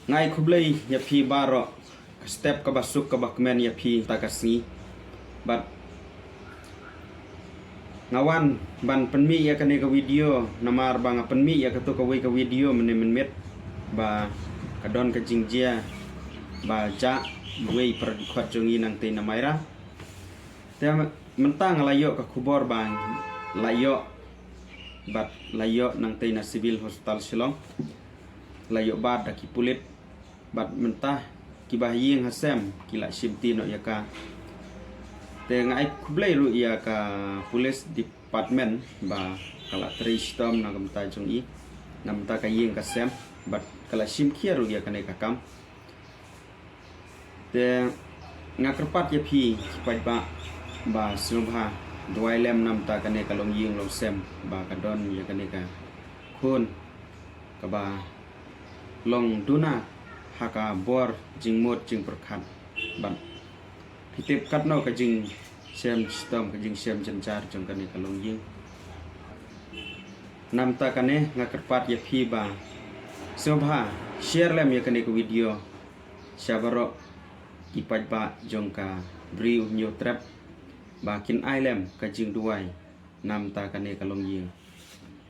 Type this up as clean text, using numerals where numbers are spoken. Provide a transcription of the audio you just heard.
ngai khublei ya phi baro step ka basuk ka bakmen ya phi takasi but ngawan ban penmi ya kane ka video namar bang penmi ya ka to ka wei ka video men ba kadon ka jingjia ba ja wei per khot jongi nang te namaira te mentang layo ka khubor bang layo bat layo nang te na civil hospital Shillong layo bad da ki pulit bat mentah ki bahying hasem kila simti no ya ka te ngai khublei ru ya ka police department ba kala tristom na gamta jongi namta ka ying ka sem bat kala sim khia ru ya kane ka kam te ngakerpat ya phi pai ba subha dwai lem namta kane ka long ying long sem ba ka don ya kane ka khun ka ba long duna haka bor jingmot jing perkhat ban hitip kat no ka jing sem sistem ka jing sem jancar jong kane ka long ying namta kane ngakerpat ya phi ba subha share lem ya kane ka video syabaro ipat ba jong ka bri nyo trap ba kin ailem ka jing duai namta kane ka long ying